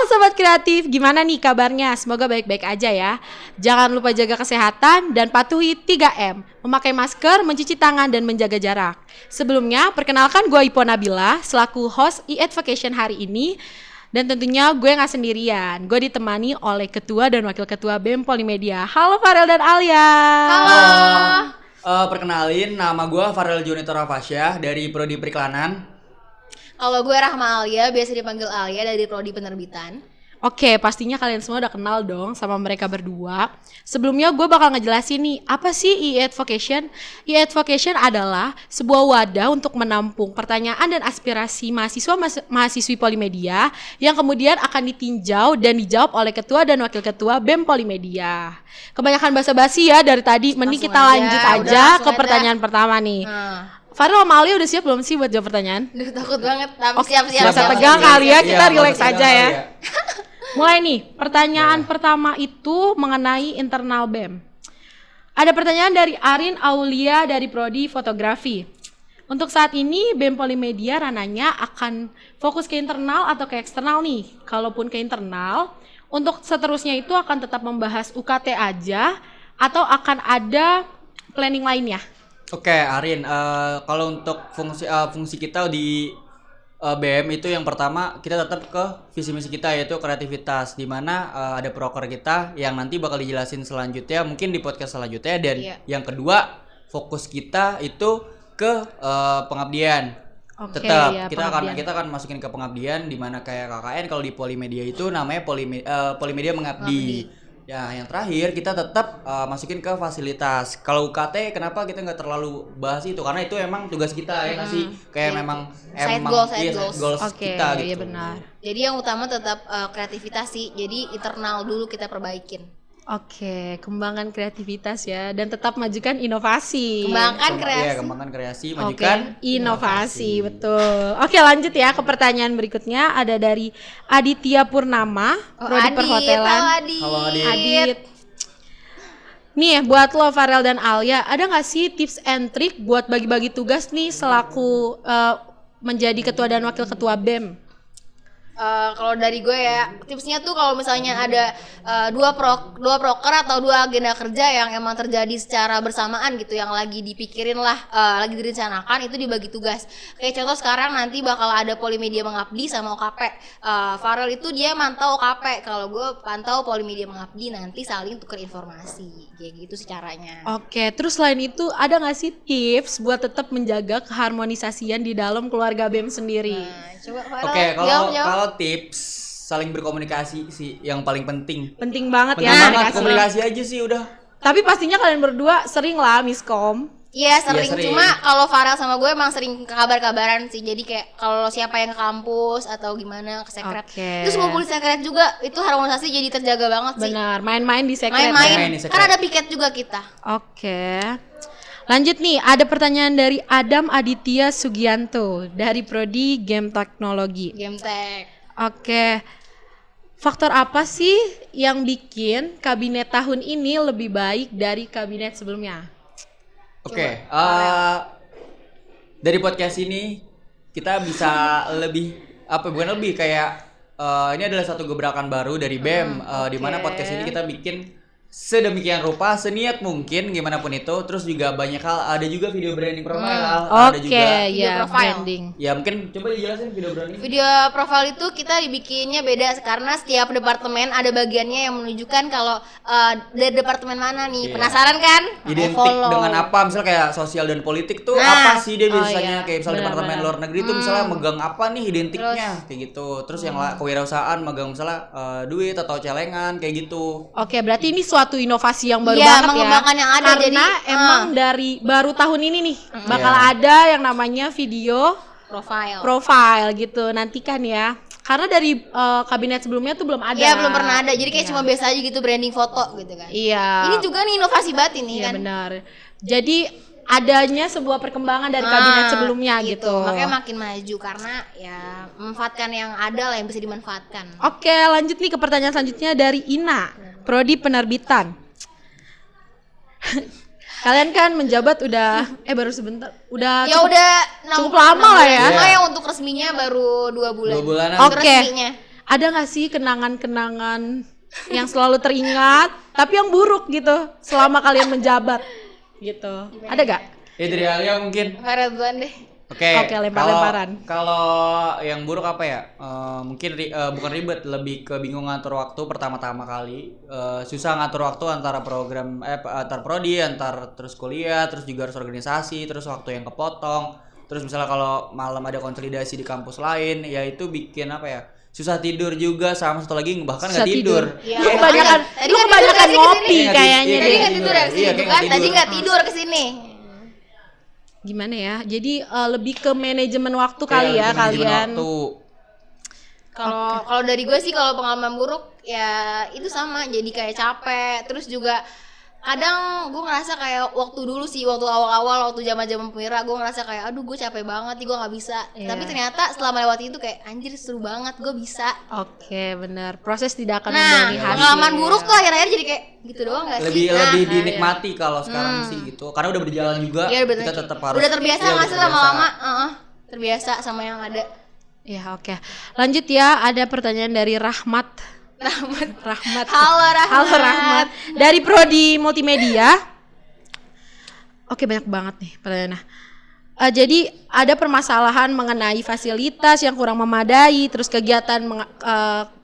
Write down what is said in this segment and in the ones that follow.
Sobat Kreatif, gimana nih kabarnya? Semoga baik-baik aja ya. Jangan lupa jaga kesehatan dan patuhi 3M, memakai masker, mencuci tangan, dan menjaga jarak. Sebelumnya, perkenalkan gue Ipo Nabila, selaku host e-advocation hari ini. Dan tentunya gue gak sendirian, gue ditemani oleh Ketua dan Wakil Ketua BEM Polimedia. Halo Farel dan Alia. Halo. Perkenalin, nama gue Farel Junito Rafasya dari Prodi Periklanan. Kalau gue Rahma Alia, biasa dipanggil Alia dari Prodi Penerbitan. Oke, pastinya kalian semua udah kenal dong sama mereka berdua. Sebelumnya gue bakal ngejelasin nih, apa sih e-advocation? E-advocation adalah sebuah wadah untuk menampung pertanyaan dan aspirasi mahasiswi Polimedia yang kemudian akan ditinjau dan dijawab oleh Ketua dan Wakil Ketua BEM Polimedia. Kebanyakan basa-basi ya dari tadi, mending kita lanjut aja ke pertanyaan pertama nih. Farel sama Alia udah siap belum sih buat jawab pertanyaan? Duh, takut banget, tapi siap-siap. Masa tegang kali ya, kita relax masa aja tegang ya. kali Mulai nih, pertanyaan pertama itu mengenai internal BEM. Ada pertanyaan dari Arin Aulia dari Prodi Fotografi. Untuk saat ini BEM Polimedia rananya akan fokus ke internal atau ke eksternal nih? Kalaupun ke internal, untuk seterusnya itu akan tetap membahas UKT aja atau akan ada planning lainnya? Oke, Arin, kalau untuk fungsi kita di BEM itu yang pertama kita tetap ke visi misi kita yaitu kreativitas, di mana ada proker kita yang nanti bakal dijelasin selanjutnya mungkin di podcast selanjutnya, dan yang kedua fokus kita itu ke pengabdian. Tetap kita akan masukin ke pengabdian, di mana kayak KKN kalau di Polimedia itu namanya Polimedia Mengabdi. Ya, yang terakhir kita tetap masukin ke fasilitas. Kalau UKT kenapa kita nggak terlalu bahas itu? Karena itu emang tugas kita ya nggak sih? Kayak memang side goals kita gitu. Iya benar. Jadi yang utama tetap kreativitas sih. Jadi internal dulu kita perbaikin. Oke, kembangkan kreativitas ya dan tetap majukan inovasi. Kembangkan kreasi, majukan inovasi, betul. Oke, lanjut ya ke pertanyaan berikutnya. Ada dari Aditya Purnama, Prodi Perhotelan. Halo Adit. Nih buat lo Farel dan Alia, ada nggak sih tips and trick buat bagi-bagi tugas nih selaku menjadi ketua dan wakil ketua BEM? Kalau dari gue ya, tipsnya tuh kalau misalnya ada dua proker atau dua agenda kerja yang emang terjadi secara bersamaan gitu, yang lagi dipikirin lah, lagi direncanakan, itu dibagi tugas. Kayak contoh sekarang nanti bakal ada Polimedia Mengabdi sama OKP. Farel itu dia mantau OKP, kalau gue pantau Polimedia Mengabdi, nanti saling tuker informasi, kayak gitu sih caranya. Oke, terus selain itu ada nggak sih tips buat tetap menjaga keharmonisasian di dalam keluarga BEM sendiri? Coba Farel. Oke, kalau tips saling berkomunikasi sih yang paling penting. Penting banget Penting ya banget, komunikasi aja sih udah. Tapi pastinya kalian berdua sering lah miskom. Iya sering. Cuma kalau Farel sama gue emang sering kabar-kabaran sih. Jadi kayak kalau siapa yang ke kampus atau gimana ke sekret. Terus ngumpul di sekret juga, itu harmonisasi jadi terjaga banget sih. Benar, main-main di sekret. Main-main. Kan ada piket juga kita. Oke. Lanjut nih, ada pertanyaan dari Adam Aditya Sugianto dari Prodi Game Teknologi. Game Tech. Oke. Faktor apa sih yang bikin kabinet tahun ini lebih baik dari kabinet sebelumnya? Oke, dari podcast ini kita bisa bukan lebih kayak ini adalah satu gebrakan baru dari BEM, di mana podcast ini kita bikin sedemikian rupa, seniat mungkin gimana pun itu. Terus juga banyak hal, ada juga video branding profile, ada juga video branding. Ya mungkin coba dijelasin video branding. Video profile itu kita dibikinnya beda karena setiap departemen ada bagiannya yang menunjukkan kalau dari departemen mana nih. Penasaran kan? Identik dengan apa? Misalnya kayak sosial dan politik tuh apa sih dia biasanya? Kayak misalnya departemen luar negeri tuh misalnya megang apa nih identiknya, kayak gitu. Terus yang kewirausahaan megang misalnya duit atau celengan kayak gitu. Oke, berarti ini suatu inovasi yang baru banget ya. Mengembangkan yang ada. Karena jadi emang dari baru tahun ini nih bakal ada yang namanya video profile gitu. Nantikan ya. Karena dari kabinet sebelumnya tuh belum ada. Iya, belum pernah ada. Jadi kayak cuma biasa aja gitu, branding foto gitu kan. Iya. Ini juga nih inovasi banget ini kan. Iya benar. Jadi adanya sebuah perkembangan dari kabinet sebelumnya gitu. Makanya makin maju karena ya memanfaatkan yang ada lah, yang bisa dimanfaatkan. Oke, lanjut nih ke pertanyaan selanjutnya dari Ina, Prodi Penerbitan. Kalian kan menjabat udah baru sebentar. Udah cukup lama lah ya. Cuma yang untuk resminya baru 2 bulan. 2 bulanan. Oke. ada nggak sih kenangan-kenangan yang selalu teringat tapi yang buruk gitu selama kalian menjabat gitu? Ada gak? Ya dari Alia mungkin. Farel duluan deh. Oke, lempar-lemparan. Kalau yang buruk apa ya? Mungkin bukan ribet, lebih ke bingung ngatur waktu pertama-tama kali. Susah ngatur waktu antara program, antar prodi, antar terus kuliah, terus juga harus organisasi, terus waktu yang kepotong. Terus misalnya kalau malam ada konsolidasi di kampus lain, ya itu bikin apa ya? Susah tidur juga, sama satu lagi bahkan nggak tidur. Ya, Lu kebanyakan ngopi kayaknya Tadi deh. nggak tidur ya kesini Iya, kan? Tadi nggak tidur kesini. Gimana ya? Jadi lebih ke manajemen waktu Kayak kali ya manajemen kalian. waktu. Kalau dari gue sih kalau pengalaman buruk ya itu sama, jadi kayak capek. Terus juga kadang gue ngerasa kayak waktu dulu sih, waktu awal-awal, waktu zaman-zaman Pemira, gue ngerasa kayak aduh gue capek banget nih, gue nggak bisa. Iya. Tapi ternyata setelah melewati itu kayak anjir seru banget, gue bisa. Oke, benar. Proses tidak akan Nah, membuahkan hasil. pengalaman buruk tuh akhir-akhir jadi kayak gitu doang gak sih? Lebih Nah, dinikmati kalau sekarang sih gitu. Karena udah berjalan juga, iya, bener. kita tetap harus. Udah terbiasa iya, nggak udah sih terbiasa. lama-lama? Terbiasa sama yang ada. Ya, oke. Lanjut ya, ada pertanyaan dari Rahmat. Rahmat. Halo Rahmat. Dari Prodi Multimedia. Oke, banyak banget nih pertanyaannya. Jadi ada permasalahan mengenai fasilitas yang kurang memadai, terus kegiatan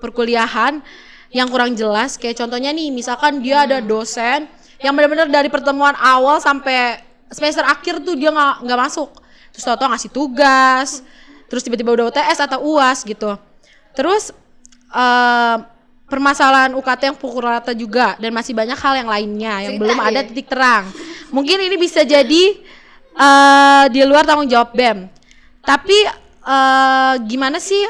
perkuliahan yang kurang jelas. Kayak contohnya nih, misalkan dia ada dosen yang benar-benar dari pertemuan awal sampai semester akhir tuh dia nggak masuk. Terus tau-tau ngasih tugas, terus tiba-tiba udah UTS atau UAS gitu. Terus permasalahan UKT yang pukul rata juga, dan masih banyak hal yang lainnya yang belum ada titik terang. Mungkin ini bisa jadi di luar tanggung jawab BEM. Tapi gimana sih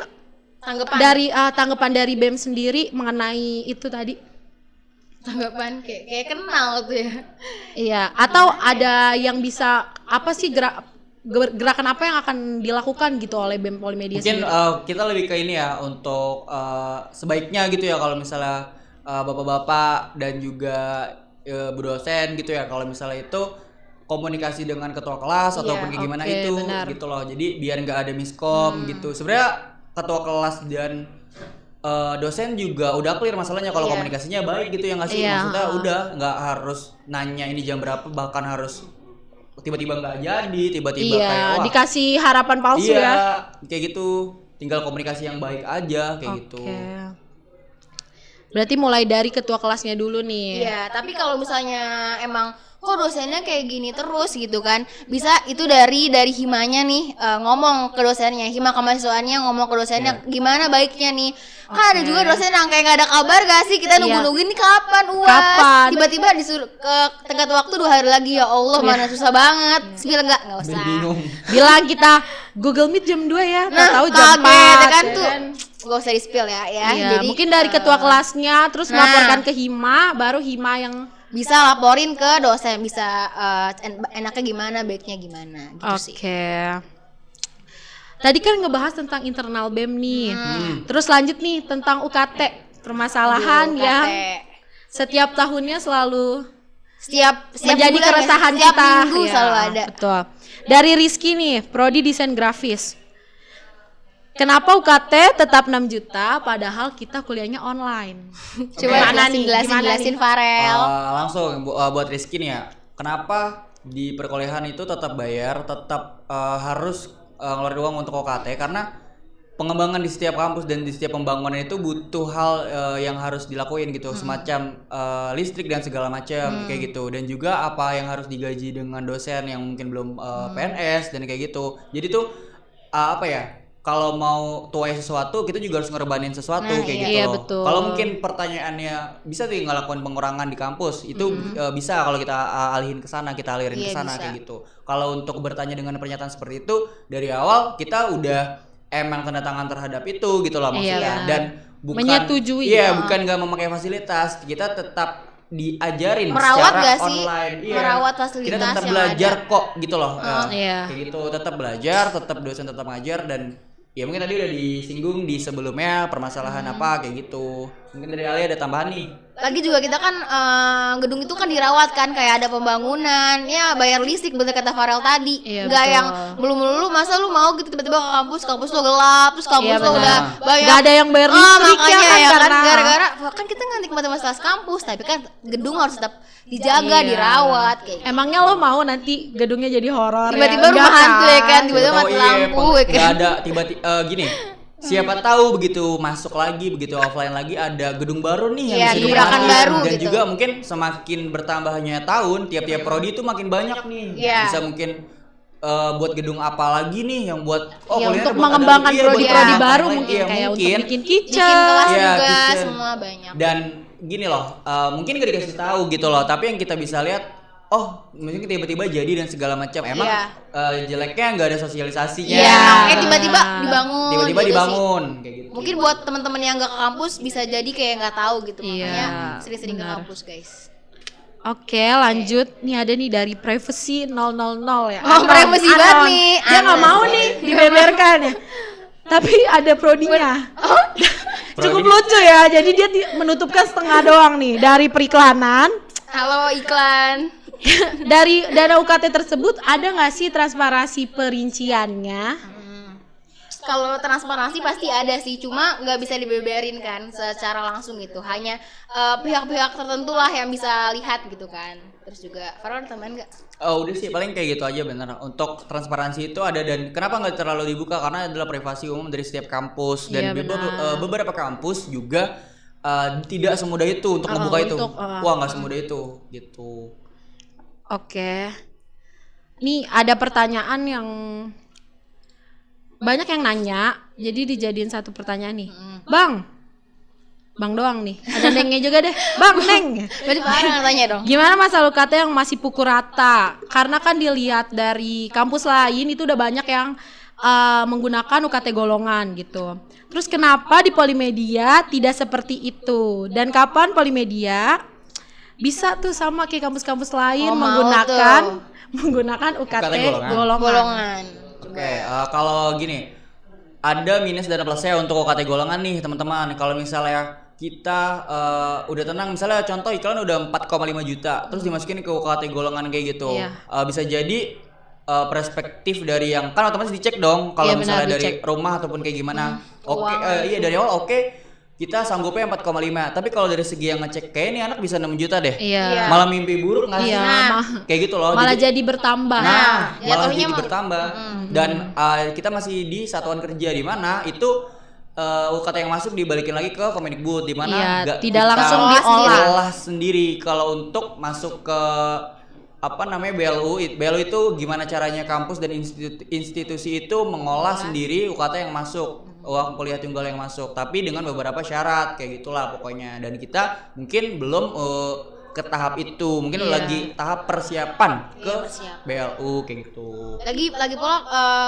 tanggapan dari BEM sendiri mengenai itu tadi? Tanggapan kayak kenal tuh ya. Iya, atau ada yang bisa apa sih gerakan apa yang akan dilakukan gitu oleh BEM Polimedia Mungkin sendiri? kita lebih ke ini ya, untuk sebaiknya gitu ya, kalau misalnya bapak-bapak dan juga bu dosen gitu ya, kalau misalnya itu komunikasi dengan ketua kelas ataupun kayak gimana oke, itu benar. gitu loh. Jadi biar nggak ada miskom gitu. Sebenarnya ketua kelas dan dosen juga udah clear masalahnya kalau komunikasinya baik gitu ya nggak sih? Iya. Maksudnya udah nggak harus nanya ini jam berapa, bahkan harus tiba-tiba nggak jadi, tiba-tiba Iya, kayak wah dikasih harapan palsu iya, ya. kayak gitu. Tinggal komunikasi yang baik aja kayak gitu. Oke. Berarti mulai dari ketua kelasnya dulu nih. Iya, tapi kalau misalnya emang kok dosennya kayak gini terus gitu kan, bisa itu dari himanya nih, ngomong ke dosennya, hima kemahasiswaannya ngomong ke dosennya gimana baiknya nih. Kan ada juga dosen yang kayak nggak ada kabar gak sih, kita nunggu-nungguin nih kapan UAS, Kapan? tiba-tiba disuruh ke tenggat waktu 2 hari lagi, ya Allah mana susah banget. Bilang nggak usah. Bingung. Bilang kita Google Meet jam 2 ya, Nah, tahu jam 4 kaget kan ya tuh. kan? Gak usah di-spill ya. Iya, Jadi mungkin dari ketua kelasnya terus melaporkan ke hima, baru hima yang bisa laporin ke dosen, bisa enaknya gimana, baiknya gimana gitu sih. Oke. Tadi kan ngebahas tentang internal BEM nih. Terus lanjut nih tentang UKT, permasalahan Aduh, yang UKT. setiap tahunnya selalu Setiap menjadi bulan ya, keresahan setiap kita. minggu Ya, selalu ada. Betul. Dari Rizky nih, prodi desain grafis. Kenapa UKT tetap 6 juta padahal kita kuliahnya online? Coba Gimana nih? Gimana jelasin nih? Farel. Langsung buat Rizky nih ya. Kenapa di perkuliahan itu tetap bayar, tetap harus ngeluarin uang untuk UKT? Karena pengembangan di setiap kampus dan di setiap pembangunan itu butuh hal yang harus dilakuin gitu, semacam listrik dan segala macam kayak gitu, dan juga apa yang harus digaji dengan dosen yang mungkin belum PNS dan kayak gitu. Jadi tuh apa ya? Kalau mau tuai sesuatu, kita juga harus ngerebanin sesuatu kayak gitu iya, loh. betul. Kalau mungkin pertanyaannya bisa tuh ngelakuin pengurangan di kampus, itu bisa kalau kita alihin ke sana, kita alirin ke sana kayak gitu. Kalau untuk bertanya dengan pernyataan seperti itu dari awal, kita udah emang tanda tangan terhadap itu gitu loh maksudnya. Iya. Dan bukan Menyetujui. bukan nggak memakai fasilitas, kita tetap diajarin Merawat secara gak sih? online. Iya. Merawat fasilitas kita tetap yang belajar ada. kok gitu loh. Iya. Kayak gitu, tetap belajar, tetap dosen tetap ngajar, dan ya mungkin tadi udah disinggung di sebelumnya permasalahan apa kayak gitu. Mungkin dari Ali ada tambahan nih. Lagi juga kita kan gedung itu kan dirawat kan, kayak ada pembangunan, ya bayar listrik bener kata Farel tadi. Iya, Nggak betul. yang melulu masa lu mau gitu tiba-tiba ke kampus lo gelap, terus kampus Iya, lo benar. udah banyak. Nggak ada yang bayar listrik makanya ya kan, ya kan karena- gara-gara kan kita nggak nikmatin fasilitas kampus, tapi kan gedung harus tetap dijaga, Iya. dirawat kayak gitu. Emangnya lo mau nanti gedungnya jadi horor Tiba-tiba ya? rumah Enggak hantu ya kan, tiba-tiba Tahu, mati lampu ya kan. nggak ada tiba-tiba gini. Siapa tahu begitu masuk lagi, begitu offline lagi ada gedung baru nih yang Iya, bisa gebrakan dipakai. baru Dan gitu. juga mungkin semakin bertambahnya tahun, tiap-tiap prodi itu makin banyak nih. Iya. Bisa mungkin buat gedung apa lagi nih yang buat Ya, kuliner untuk buat mengembangkan ada- iya, prodi-prodi buat baru yang mungkin lain. Iya, kayak untuk mungkin. bikin Bikin kitchen. kelas Iya, juga kitchen. semua banyak. Dan gini loh, mungkin gak dikasih tahu gitu loh, tapi yang kita bisa lihat, oh mungkin tiba-tiba jadi dan segala macam. Emang Iya. jeleknya nggak ada sosialisasinya. Iya, Iya. tiba-tiba dibangun. Tiba-tiba gitu sih. dibangun kayak gitu. Mungkin buat teman-teman yang nggak ke kampus bisa jadi kayak nggak tahu gitu, Iya, makanya sering-sering ke benar. kampus guys. Oke, lanjut. Nih ada nih dari privacy 000 ya. Oh, privacy banget nih. Dia nggak Anon. mau nih dibeberkan ya. Tapi ada prodinya. Cukup lucu ya. Jadi dia menutupkan setengah doang nih dari periklanan. Halo iklan. Dari dana UKT tersebut ada nggak sih transparansi perinciannya? Kalau transparansi pasti ada sih, cuma nggak bisa dibeberin kan secara langsung gitu. Hanya pihak-pihak tertentu lah yang bisa lihat gitu kan. Terus juga, Farel ada tambahan nggak? Oh udah sih paling kayak gitu aja bener. Untuk transparansi itu ada dan kenapa nggak terlalu dibuka karena adalah privasi umum dari setiap kampus dan Iya, benar. beberapa kampus juga tidak semudah itu untuk membuka itu. untuk, Wah nggak semudah itu gitu. Oke. Nih ada pertanyaan yang banyak yang nanya, jadi dijadiin satu pertanyaan nih. Bang doang nih. Ada Nengnya juga deh. Bang Neng. Berarti Farel yang tanya dong. Gimana masalah UKT yang masih pukul rata? Karena kan dilihat dari kampus lain itu udah banyak yang menggunakan UKT golongan gitu. Terus kenapa di Polimedia tidak seperti itu? Dan kapan Polimedia bisa tuh sama kayak kampus-kampus lain Oh, mau menggunakan UKT UKT golongan. Golongan. Oke, kalau gini, ada minus dan plusnya untuk UKT golongan nih teman-teman. Kalau misalnya kita udah tenang, misalnya contoh iklan udah 4,5 juta, terus dimasukin ke UKT golongan kayak gitu, Iya. bisa jadi perspektif dari yang kan otomatis dicek dong. Kalau Iya, benar, misalnya dari dicek. rumah ataupun kayak gimana, oke, Keuangan. iya dari awal oke. Kita sanggupnya 4,5, tapi kalau dari segi yang ngecek kayak ini anak bisa 6 juta deh. Iya. Malah mimpi buruk nggak sih? Iya, Kayak gitu loh. malah jadi bertambah. Nah, malah jatuhnya jadi mah- bertambah. Dan kita masih di satuan kerja di mana itu UKT yang masuk dibalikin lagi ke Kemendikbud di mana Iya, nggak tidak kita langsung olah sendiri. Kalau untuk masuk ke apa namanya BLU itu gimana caranya kampus dan institusi itu mengolah sendiri UKT yang masuk, uang kuliah tunggal yang masuk, tapi dengan beberapa syarat kayak gitulah pokoknya. Dan kita mungkin belum ke tahap itu, mungkin Iya. lagi tahap persiapan ke persiapan. BLU kayak gitu. Lagi pula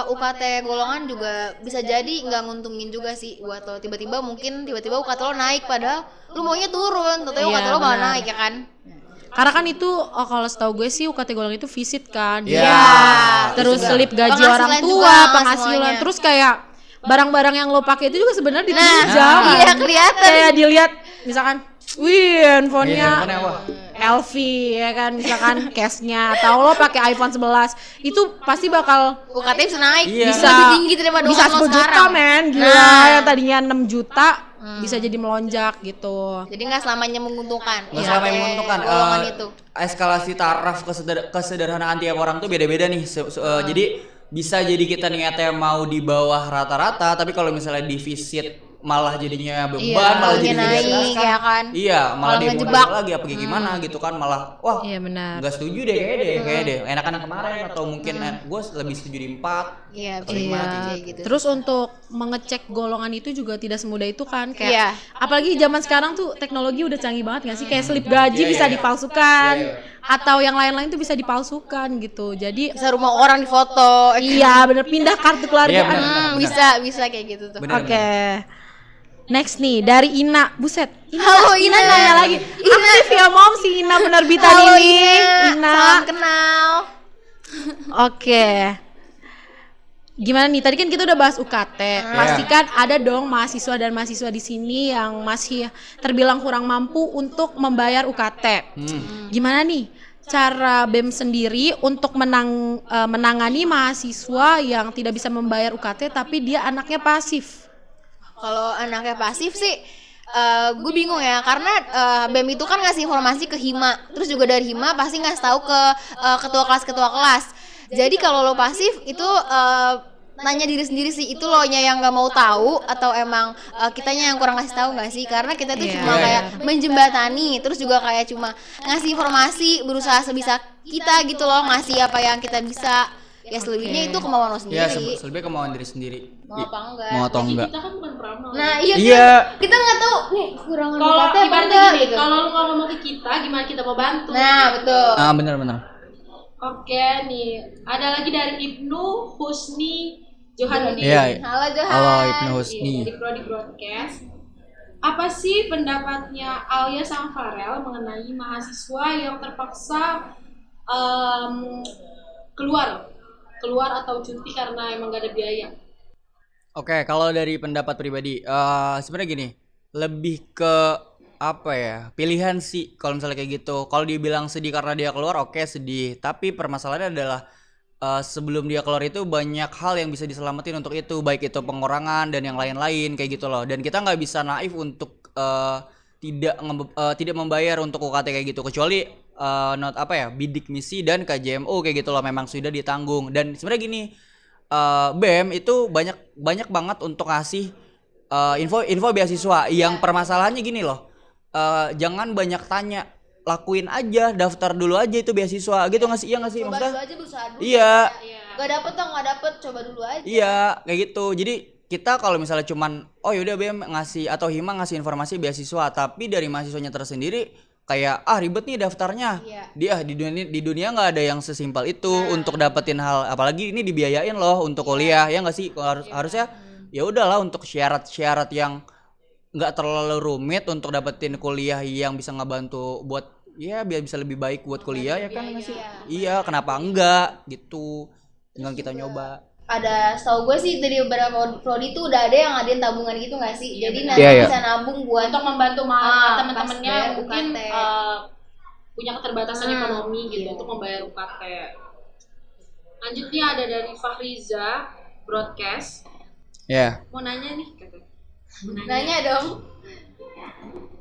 UKT golongan juga bisa jadi nggak nguntungin juga sih buat lo. Tiba-tiba UKT lo naik padahal lu maunya turun, tapi Iya, UKT lo malah benar. naik ya kan. Karena kan itu kalau setahu gue sih UKT golongan itu visit kan. Iya. Terus Itu slip gaji Penghasilan orang juga, tua, penghasilan. semuanya. Terus kayak barang-barang yang lo pakai itu juga sebenarnya Nah, ditinjau. iya kelihatan. Kayak dilihat misalkan, wih handphonenya Iya, handphonenya apa? LV ya kan, misalkan case-nya atau lo pakai iPhone 11 itu pasti bakal UKT bisa naik, Iya. bisa lebih tinggi daripada bisa UKT lo 10 juta sekarang. men, gila Nah. yang tadinya 6 juta bisa jadi melonjak gitu. Jadi nggak selamanya menguntungkan. Nggak UKT selama yang menguntungkan. golongan itu. Eskalasi taraf kesederhanaan tiap orang tuh beda-beda nih. Jadi bisa jadi kita niatnya mau di bawah rata-rata, tapi kalau misalnya di visit malah jadinya beban, Iya, malah jadi naik, tidak ya kan? Iya, malah Malah dia ngejebak. lagi apa kayak gimana gitu kan, malah wah Iya benar. nggak setuju deh kayak deh enakan yang kemarin atau mungkin gue lebih setuju di 4. Iya, Atau lima, kayak gitu. Terus untuk mengecek golongan itu juga tidak semudah itu kan, kayak Iya. apalagi zaman sekarang tuh teknologi udah canggih banget nggak sih, kayak slip gaji Iya, bisa iya. dipalsukan Iya, atau yang lain-lain tuh bisa dipalsukan gitu. Jadi bisa rumah orang difoto. iya bener, pindah kartu keluarga. Iya, benar. Bisa kayak gitu tuh. Bener. Oke. Next nih dari Ina. Buset. Halo, Ina. nanya lagi. Aktif ya Mom si Ina penerbitan Halo ini. Ina. Salam kenal. Oke. Gimana nih? Tadi kan kita udah bahas UKT. Pastikan ada dong mahasiswa dan mahasiswa di sini yang masih terbilang kurang mampu untuk membayar UKT. Gimana nih cara BEM sendiri untuk menangani mahasiswa yang tidak bisa membayar UKT tapi dia anaknya pasif? Kalau anaknya pasif sih gue bingung ya, karena BEM itu kan ngasih informasi ke Hima, terus juga dari Hima pasti ngasih tahu ke ketua kelas. Jadi kalau lo pasif itu nanya diri sendiri sih, itu lo nya yang nggak mau tahu atau emang kitanya yang kurang ngasih tahu nggak sih? Karena kita tuh cuma kayak menjembatani, terus juga kayak cuma ngasih informasi, berusaha sebisa kita gitu loh, ngasih apa yang kita bisa. Ya selebihnya itu kemauan lo sendiri. Ya selebihnya kemauan diri sendiri. Mau apa enggak? Mau atau enggak? Kita kan bukan peramal. Nah iya. Kita nggak tahu nih kekurangan Kalau UKT apa ibaratnya enggak gini, gitu. kalau lu ngomong ke kita, gimana kita mau bantu? Nah betul. Benar. Oke nih, ada lagi dari Ibnu Husni Johanudin. Iya. Halo Johan. Halo Ibnu Husni. Dari Prodi Broadcast. Apa sih pendapatnya Alia sama Farel mengenai mahasiswa yang terpaksa keluar atau cuti karena emang gak ada biaya? Oke, kalau dari pendapat pribadi, sebenarnya gini, lebih ke apa ya, pilihan sih kalau misalnya kayak gitu. Kalau dibilang sedih karena dia keluar, oke sedih. Tapi permasalahannya adalah sebelum dia keluar itu banyak hal yang bisa diselamatin untuk itu, baik itu pengurangan dan yang lain-lain kayak gitu loh. Dan kita nggak bisa naif untuk tidak membayar untuk UKT kayak gitu, kecuali bidik misi dan KJMU kayak gitu loh, memang sudah ditanggung. Dan sebenarnya gini, BEM itu banyak banget untuk ngasih info beasiswa. Yang permasalahannya gini loh, jangan banyak tanya, lakuin aja, daftar dulu aja itu beasiswa gitu nggak sih? Iya nggak sih? Coba Maksudnya dulu aja, berusaha dulu. iya. Gak dapet, coba dulu aja. Iya kayak gitu. Jadi kita kalau misalnya cuman yaudah BEM ngasih atau Hima ngasih informasi beasiswa, tapi dari mahasiswanya tersendiri kayak ribet nih daftarnya. Dia di dunia nggak ada yang sesimpel itu untuk dapetin hal, apalagi ini dibiayain loh untuk kuliah, ya nggak sih? Harusnya ya udahlah untuk syarat-syarat yang nggak terlalu rumit untuk dapetin kuliah yang bisa ngebantu buat ya biar bisa lebih baik buat kuliah, ya kan nggak sih? Iya, kenapa enggak gitu? Tinggal kita nyoba. Ada, setahu gue sih dari beberapa prodi tuh udah ada yang ngadain tabungan gitu nggak sih? Jadi nanti bisa nabung buat untuk membantu teman-temannya pas mungkin UKT. Punya keterbatasan ekonomi gitu untuk membayar UKT. Lanjutnya ada dari Fahriza Broadcast. Mau nanya nih katanya. Nanya dong.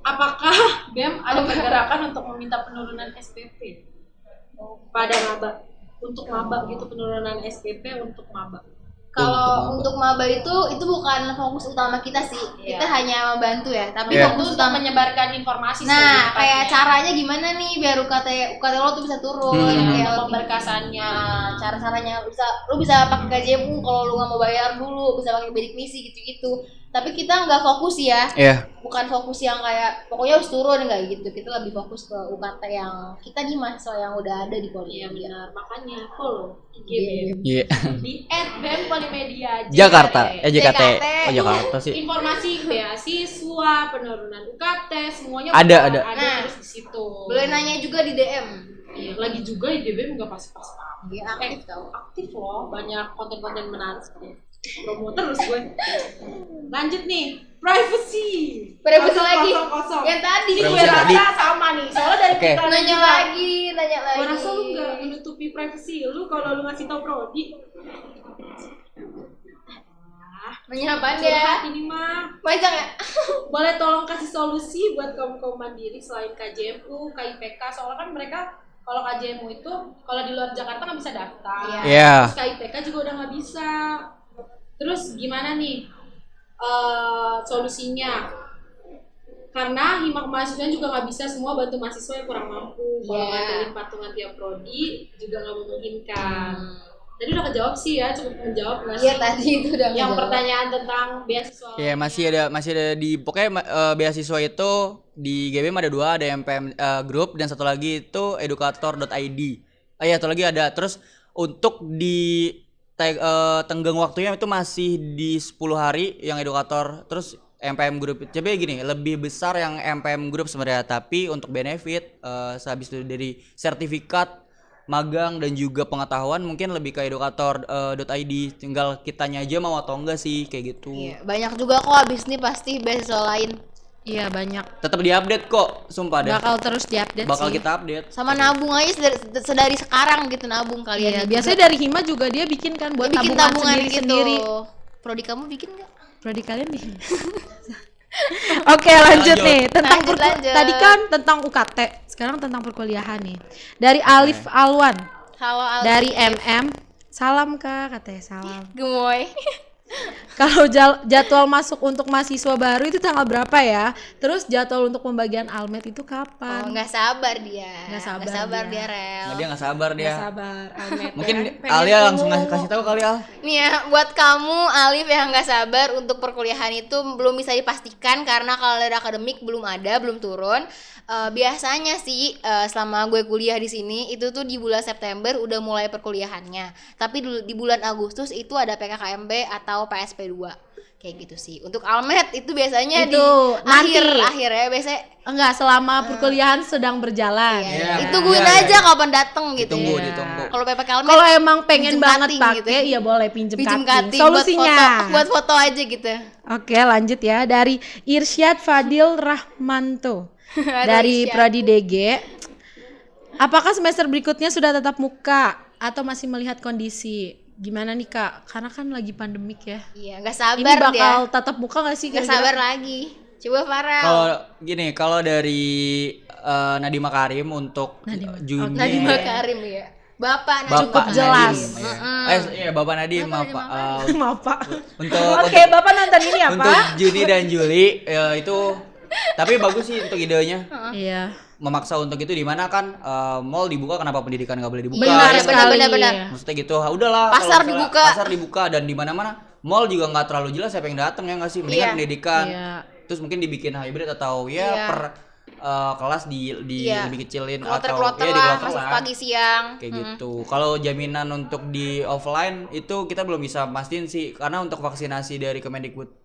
Apakah BEM ada pergerakan untuk meminta penurunan SPP pada maba? Untuk maba gitu, penurunan SPP untuk maba. Kalau untuk maba itu bukan fokus utama kita sih. Kita hanya membantu ya, tapi fokus untuk utama menyebarkan informasi. Nah, kayak caranya gimana nih biar UKT lo tuh bisa turun, kayak pemberkasannya, cara-caranya lu bisa pakai KJMU kalau lu nggak mau bayar dulu, bisa pakai bidik misi gitu-gitu. Tapi kita nggak fokus ya, bukan fokus yang kayak pokoknya harus turun nggak gitu. Kita lebih fokus ke UKT yang kita nih mahasiswa yang udah ada di Poli. Iya benar, makanya follow IG Iya. di @BEM-Polimedia Jakarta. Jakarta sih. Informasi beasiswa, penurunan UKT, semuanya ada terus di situ. Boleh nanya juga di DM. Iya, lagi juga di BEM nggak pas-pas. Iya, aktif tau. Aktif loh, banyak konten-konten menarik. Promo terus gue. Lanjut nih, privacy lagi. Yang tadi gue rasa sama nih. Soalnya dari kita nanya lagi. Gue rasa lu nggak menutupi privacy lu kalau lu ngasih tau prodi. Nanya apaan ya? Ini mah Panjang ya? boleh tolong kasih solusi buat kaum mandiri selain KJMU, KIPK. Soalnya kan mereka kalau KJMU itu kalau di luar Jakarta nggak bisa daftar. Terus KIPK juga udah nggak bisa. Terus gimana nih solusinya? Karena Hima mahasiswa juga nggak bisa semua bantu mahasiswa yang kurang mampu. Kalau ngandelin patungan tiap prodi juga nggak memungkinkan. Tadi udah kejawab sih ya, cukup menjawab nggak sih? Iya tadi itu udah yang pertanyaan tentang beasiswa. Iya, masih ada di pokoknya beasiswa itu di GBM ada 2, ada MPM Group dan satu lagi itu edukator.id. Satu lagi ada. Terus untuk di tenggang waktunya itu masih di 10 hari yang edukator. Terus MPM Group coba gini, lebih besar yang MPM Group sebenarnya, tapi untuk benefit sehabis itu dari sertifikat magang dan juga pengetahuan mungkin lebih ke edukator.id, tinggal kitanya aja mau atau enggak sih kayak gitu. Iya, banyak juga kok abis ini pasti beasiswa lain. Iya banyak. Tetap diupdate kok, sumpah deh. Bakal terus diupdate Bakal sih. kita update. Sama nabung aja sedari sekarang gitu, nabung Iya, kalian. biasanya dari Hima juga dia bikin kan buat bikin tabungan tabungan sendiri-sendiri. gitu. Prodi kamu bikin nggak? Prodi kalian bikin. Oke, lanjut nih tentang Lanjut. tadi kan tentang UKT, sekarang tentang perkuliahan nih. Dari Alif Alwan, Halo Aldi. dari MM, salam Kak, katanya salam. Gemoy. Kalau jadwal masuk untuk mahasiswa baru itu tanggal berapa ya? Terus jadwal untuk pembagian almet itu Oh, kapan? nggak sabar dia. Nggak sabar dia, dia. Rel. Nah, dia nggak sabar dia. Nggak sabar almet. Mungkin ya. Pengen Alia langsung ungu. kasih tahu kali Al. Nih ya, buat kamu Alif yang nggak sabar untuk perkuliahan itu belum bisa dipastikan karena kalender akademik belum ada, belum turun. Biasanya sih selama gue kuliah di sini itu tuh di bulan September udah mulai perkuliahannya. Tapi di bulan Agustus itu ada PKKMB atau PSP2. Kayak gitu sih. Untuk almet itu biasanya Itu di nanti. akhir ya biasanya. Enggak, selama perkuliahan sedang berjalan. Iya. Ditungguin Iya, aja iya. kapan dateng gitu. Ditunggu, ya. ditunggu. Kalau PPK almet Kalau emang pengen pinjem banget cutting pakai, gitu. ya boleh pinjem pinjem cutting. cutting Solusinya. buat foto aja gitu. Oke, lanjut ya dari Irsyad Fadil Rahmanto dari Irsyad. Prodi DG. Apakah semester berikutnya sudah tatap muka atau masih melihat kondisi? Gimana nih Kak? Karena kan lagi pandemik ya. Iya, nggak sabar Ini bakal dia. tatap muka gak sih? Nggak kira-kira? sabar lagi. Coba Farel. Kalau gini, kalau dari Nadiem Makarim untuk Juni. Nadiem Makarim ya. Bapak Nadiem. Bapak jelas. Nadiem, iya. Bapak Nadiem apa? Maaf Pak. Untuk Oke, Bapak nonton ini ya untuk Pak? Juni dan Juli itu tapi bagus sih untuk idenya. Iya. Memaksa untuk itu di mana kan mall dibuka, kenapa pendidikan nggak boleh dibuka? Benar Iya, sekali. benar. Maksudnya gitu, udahlah. Pasar kalau misalnya dibuka. Pasar dibuka dan di mana-mana. Mall juga nggak terlalu jelas siapa yang datang ya nggak sih? Mendingan Iya. pendidikan. Iya. Terus mungkin dibikin hybrid atau ya Iya. per kelas di Iya. lebih kecilin Kloter-kloter atau lah, dikloter masuk lah. pagi siang. Kayak gitu. Kalau jaminan untuk di offline itu kita belum bisa pastiin sih karena untuk vaksinasi dari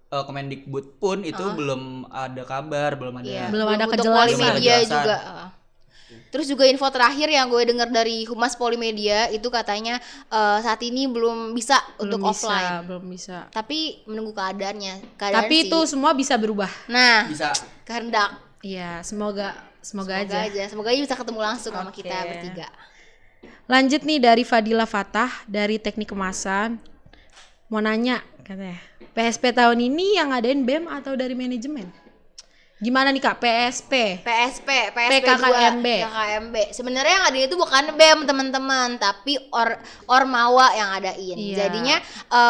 Kemendikbud pun itu belum ada kabar, belum ada. Iya, Belum ada untuk kejelasan. Polimedia Kejelasan. juga. Terus juga info terakhir yang gue dengar dari Humas Polimedia itu katanya saat ini belum bisa untuk offline. Belum bisa. Tapi menunggu keadaannya. Tapi sih. itu semua bisa berubah. Nah, Bisa. kehendak. Iya, semoga Semoga aja. Semoga aja bisa ketemu langsung sama Oke. kita bertiga. Lanjut nih dari Fadila Fatah dari Teknik Kemasan. Mau nanya katanya, PSP tahun ini yang ngadain BEM atau dari manajemen? Gimana nih Kak, PSP? PKKMB. Sebenarnya yang ada itu bukan BEM teman-teman, tapi Ormawa yang adain. Iya. Jadinya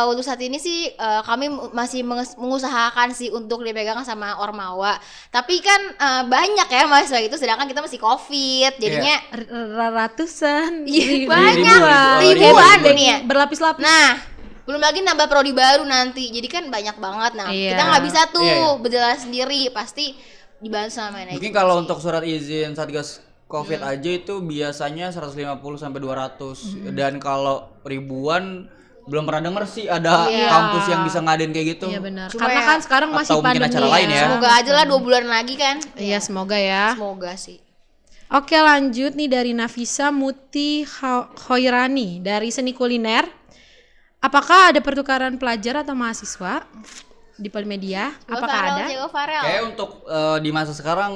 untuk saat ini sih kami masih mengusahakan sih untuk dipegang sama Ormawa. Tapi kan banyak ya mahasiswa itu, sedangkan kita masih COVID. Jadinya Ratusan, Iya, banyak. Ribuan nih ya. berlapis-lapis. Nah, belum lagi nambah prodi baru nanti. Jadi kan banyak banget. Nah, Iya. kita nggak bisa tuh Iya, iya. berjalan sendiri. Pasti dibantu sama manajemen. Mungkin kalau untuk surat izin Satgas Covid aja itu biasanya 150 sampai 200 dan kalau ribuan belum pernah denger sih ada Iya. kampus yang bisa ngadain kayak gitu. Iya benar. Cuma Karena ya- kan sekarang masih atau mungkin pandemi. acara lain ya. Semoga aja lah 2 bulan lagi kan. Iya, semoga ya. Semoga sih. Oke, lanjut nih dari Nafisa Muti Hoirani dari Seni Kuliner. Apakah ada pertukaran pelajar atau mahasiswa di Polimedia? Apakah ada? Farel. Kayak untuk di masa sekarang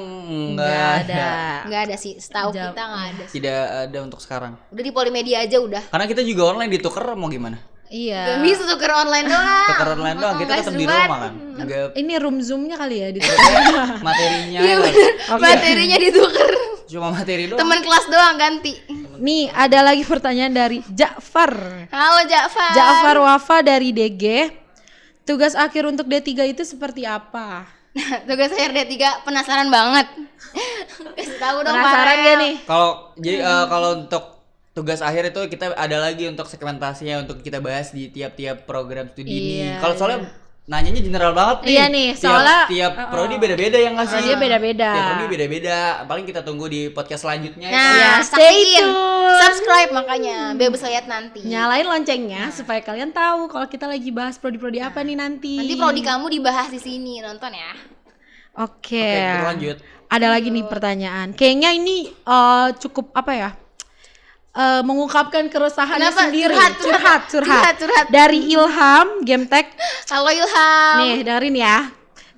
Nggak enggak ada. Nggak ada sih. Setahu Jawab. kita nggak ada. Tidak ada untuk sekarang. Udah di Polimedia aja udah. Karena kita juga online dituker mau gimana? Iya. Gak bisa tuker online doang. Tuker online doang, kita Nggak tetap di seruan. rumah kan. Enggak Ini room zoom-nya kali ya di materinya. Iya kan. bener. Materinya ditukar. Cuma materi doang. Teman kelas doang ganti. Nih, ada lagi pertanyaan dari Ja'far. Halo Ja'far. Ja'far Wafa dari DG. Tugas akhir untuk D3 itu seperti apa? Tugas saya D3 penasaran banget. Kasih tahu dong Penasaran Farel. gak nih? Kalau jadi kalau untuk tugas akhir itu kita ada lagi untuk segmentasinya untuk kita bahas di tiap-tiap program studi ini. Iya, Kalau soalnya nanyanya general banget nih. Iya nih, soalnya- tiap prodi beda-beda yang ngasih. Prodi beda-beda. Tiap prodi beda-beda. Paling kita tunggu di podcast selanjutnya. Nah, Iya, stay stay tune. subscribe makanya biar bisa lihat nanti. Nyalain loncengnya supaya kalian tahu kalau kita lagi bahas prodi-prodi apa nih nanti. Nanti prodi kamu dibahas di sini, nonton ya. Oke. Oke, kita lanjut. Ada lagi nih pertanyaan. Kayaknya ini cukup apa ya? mengungkapkan keresahannya Kenapa? sendiri. Curhat. Dari Ilham Gametek. Halo Ilham. Nih, dengerin ya.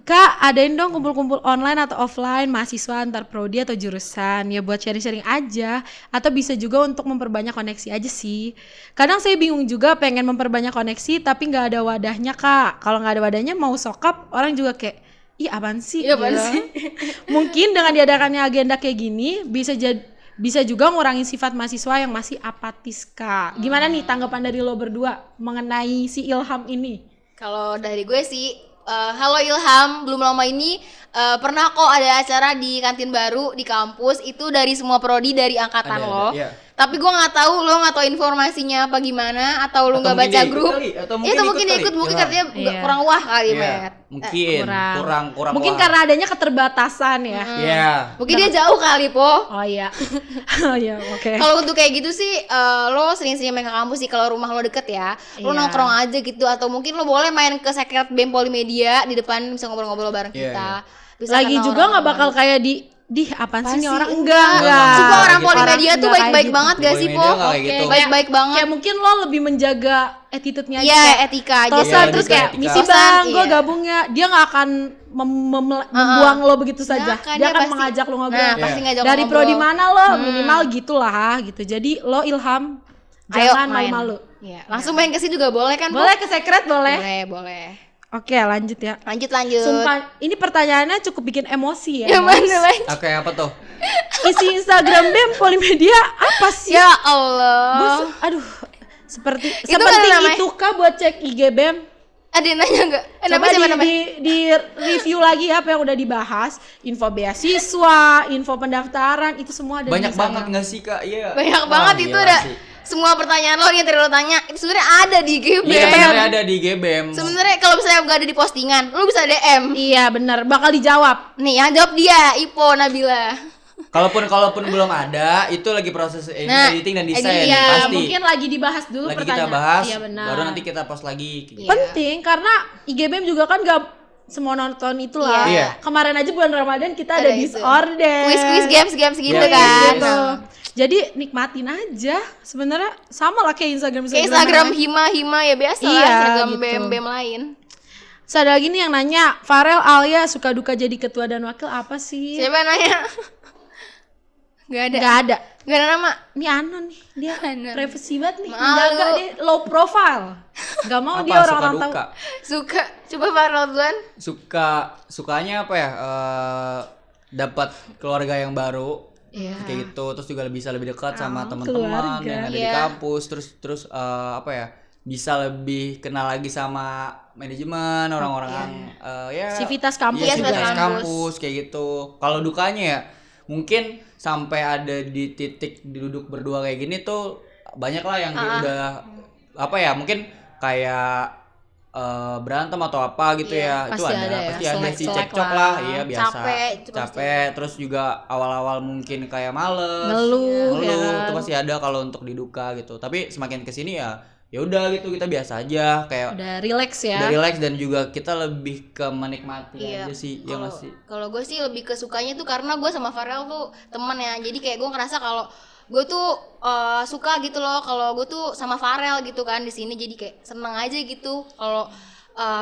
Kak, adain dong kumpul-kumpul online atau offline mahasiswa antar prodi atau jurusan. Ya buat sharing-sharing aja. Atau bisa juga untuk memperbanyak koneksi aja sih. Kadang saya bingung juga pengen memperbanyak koneksi tapi gak ada wadahnya kak. Kalau gak ada wadahnya mau sokap orang juga kayak, ih apaan sih? Iya apaan gitu. sih? Mungkin dengan diadakannya agenda kayak gini bisa juga ngurangin sifat mahasiswa yang masih apatis kak. Gimana nih tanggapan dari lo berdua mengenai si Ilham ini? Kalau dari gue sih, halo Ilham, belum lama ini pernah kok ada acara di kantin baru di kampus itu dari semua prodi dari angkatan Ada, lo. iya. Tapi gue nggak tahu lo nggak tahu informasinya apa gimana atau lo Atau nggak mungkin baca dia ikut grup. kali, atau Iya, mungkin ikut ikut kali, mungkin Ilham. katanya Iya. kurang wah kali Iya, Met. mungkin kurang Mungkin wah. karena adanya keterbatasan ya. Iya. Mungkin dia jauh kali po. Oh iya. Oh iya, oke. Kalau untuk kayak gitu sih, lo sering-sering main ke kampus sih kalau rumah lo deket ya. Lo Iya. nongkrong aja gitu atau mungkin lo boleh main ke Secret BEM Polimedia di depan bisa ngobrol-ngobrol bareng Iya, kita. iya. Bisa Lagi kenal juga orang nggak bakal baru. kayak di apaan sih nih Pasti orang enggak. Enggak. Sumpah orang gitu. Polimedia tuh Nggak baik-baik kayak gitu. banget gak sih Polimedia po? nggak kayak gitu. Baik-baik banget. Kayak mungkin lo lebih menjaga attitude-nya aja Iya, kayak etika aja. tosan Iya, terus lebih kayak etika. misi Tosan, bang gue iya. gabung ya, dia nggak akan membuang lo begitu saja. Nggak akan, Dia dia akan pasti- mengajak lo ngobrol. Nah, Iya. pasti ngajak Dari ngobrol. prodi mana lo minimal gitulah gitu. Jadi lo Ilham Ayo jangan main. malu-malu. Iya, langsung main ke sini juga boleh kan? Po? Boleh ke secret boleh. Boleh. Oke lanjut ya. Lanjut. Sumpah ini pertanyaannya cukup bikin emosi ya. Ya guys. mana lanjut. Oke, apa tuh? Isi Instagram BEM Polimedia apa sih? Ya Allah. Aduh, seperti Itu kan sepenting namanya- itukah buat cek IG BEM? Ada yang nanya enggak? Coba di review lagi apa yang udah dibahas, info beasiswa, info pendaftaran itu semua ada Banyak di sana. banget nggak sih kak? Iya. Banyak Wah, banget itu gila ada. sih. Semua pertanyaan lo yang tadi lo tanya itu sebenarnya ada di GBM. Iya, sebenarnya ada di GBM. Sebenarnya kalau misalnya nggak ada di postingan, lo bisa DM. Iya benar, bakal dijawab. Nih yang jawab dia, Ipo Nabila. Kalaupun belum ada, itu lagi proses Nah, editing dan desain editing. Iya, pasti. mungkin lagi dibahas dulu Lagi kita pertanyaan. bahas, Iya benar. baru nanti kita post lagi. Iya. Penting karena IG BEM juga kan gak semua nonton itulah. Iya. Kemarin aja bulan Ramadan kita ada Ada itu. disorder. Quiz games gitu Iya, kan. Gitu. Nah, Jadi nikmatin aja. Sebenarnya sama lah kayak Instagram kayak Instagram lain. Hima ya biasa Iya, lah Instagram gitu. BEM lain. Terus ada lagi nih yang nanya, Farel Alia suka duka jadi ketua dan wakil apa sih? Siapa yang nanya? Gak ada. Nggak ada. Gak ada nama. Ini anon nih, dia Anon. privacy banget nih, Malu. menjaga dia low profile. Gak mau Apa dia orang-orang suka tahu. duka? Suka. Coba Farel duluan. Sukanya apa ya? Dapat keluarga yang baru. Iya. Kayak gitu, terus juga bisa lebih dekat sama teman-teman keluarga. yang ada di Iya. kampus, terus apa ya? Bisa lebih kenal lagi sama manajemen, orang-orang ya Civitas kampus iya, juga. civitas Kampus. kampus kayak gitu. Kalau dukanya ya mungkin sampai ada di titik duduk berdua kayak gini tuh banyak lah yang udah apa ya, mungkin kayak berantem atau apa gitu Iya, ya. Itu pasti ada, ada ya, pasti ada si selek-selek cekcok lah. lah, iya biasa. Capek, itu pasti. Capek, terus juga awal-awal mungkin kayak males, Ngeluh, ya ngeluh, kan? itu pasti ada kalau untuk diduka gitu. Tapi semakin kesini ya udah gitu, kita biasa aja, kayak Udah relax ya. udah relax dan juga kita lebih ke menikmati Iya. aja sih, ya nggak sih? Kalau gue sih lebih ke sukanya tuh karena gue sama Farel tuh temen ya. Jadi kayak gue ngerasa kalau gue tuh suka gitu loh kalau gue tuh sama Farel gitu kan di sini. Jadi kayak seneng aja gitu kalau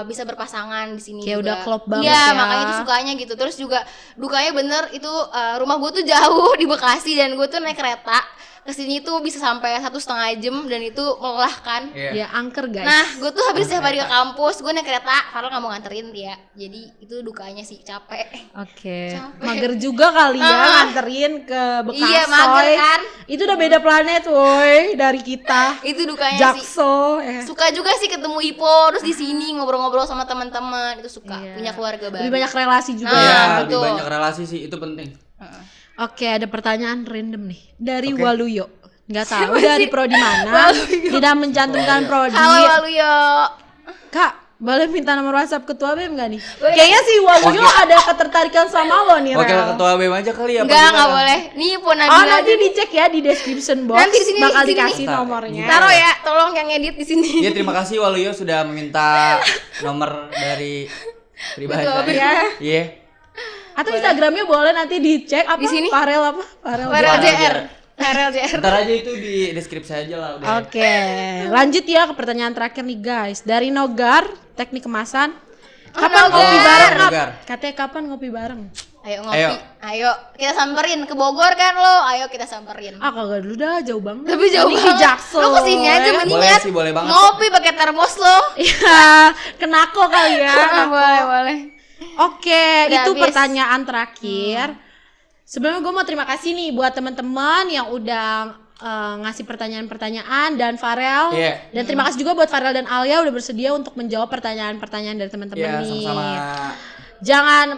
bisa berpasangan di sini. Kayak juga. udah klop banget Iya, ya. makanya tuh sukanya gitu. Terus juga dukanya bener itu rumah gue tuh jauh di Bekasi dan gue tuh naik kereta kesini tuh bisa sampai 1,5 jam dan itu melelahkan. Iya. Dia angker guys. Nah, gue tuh habis setiap hari ke kampus, gue naik kereta, Farel nggak mau nganterin ya. Jadi itu dukanya sih, capek. Oke. Capek. Mager juga kali ya nganterin ke Bekasi. Iya, mager kan? Itu udah beda planet woi dari kita. Itu dukanya sih. Jakso. Suka juga sih ketemu Ipo, terus di sini ngobrol-ngobrol sama teman-teman, itu suka. Iya. Punya keluarga baru. Lebih banyak relasi juga Nah, ya. Ya, lebih betul. banyak relasi sih, itu penting. Oke, ada pertanyaan random nih dari Oke. Waluyo. Nggak tahu dari prodi mana. Tidak mencantumkan prodi. Halo Waluyo. Kak, boleh minta nomor WhatsApp ketua BEM nggak nih? Boleh. Kayaknya si Waluyo ada ketertarikan sama lo nih, Oke, Rel. ketua BEM aja kali ya. apa Enggak gimana? boleh. Nih Ipo Oh, Nabila. nanti dicek ya di description box. Nanti di sini, bakal di sini. dikasih Ntar. nomornya. Taruh ya, tolong yang edit di sini. Iya, terima kasih Waluyo sudah meminta nomor dari pribadi. Ketua BEM. Ya. Iya. Atau Instagramnya boleh nanti dicek apa? Di sini? Farel apa? Farel Farel JR. JR. Farel JR. Ntar aja itu di deskripsi aja lah udah. Oke, lanjut ya ke pertanyaan terakhir nih guys. Dari Nogar, teknik kemasan. Kapan Nogar. ngopi bareng, Nap? Nogar. Katanya kapan ngopi bareng? Ayo ngopi. Ayo kita samperin ke Bogor kan lo. Ayo kita samperin. Ah kagak dulu dah, jauh banget. Tapi jauh Mending di banget. Jaksel. Lo kesini aja ya. mendingan. Boleh sih, boleh banget. Ngopi pakai termos lo. Iya, kenako kali ya. boleh. Oke, Udah itu habis. pertanyaan terakhir. Sebelumnya gue mau terima kasih nih buat teman-teman yang udah ngasih pertanyaan-pertanyaan dan Farel. Iya. Dan terima kasih juga buat Farel dan Alia udah bersedia untuk menjawab pertanyaan-pertanyaan dari teman-teman Iya, nih. sama-sama.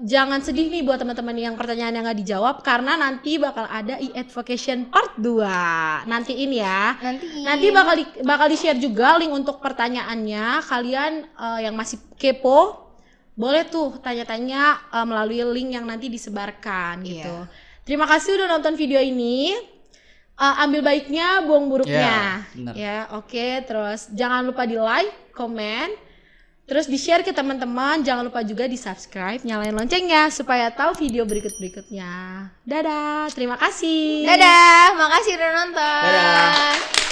Jangan sedih nih buat teman-teman yang pertanyaan yang nggak dijawab karena nanti bakal ada e-advocation part 2. Nantiin ya. Nanti bakal di-share juga link untuk pertanyaannya. Kalian yang masih kepo boleh tuh tanya-tanya melalui link yang nanti disebarkan gitu. Terima kasih udah nonton video ini. Ambil baiknya, buang buruknya. bener. Ya, oke. Terus jangan lupa di-like, komen, terus di-share ke teman-teman. Jangan lupa juga di-subscribe, nyalain loncengnya supaya tahu video berikut-berikutnya. Dadah, terima kasih. Dadah, makasih udah nonton. Dadah.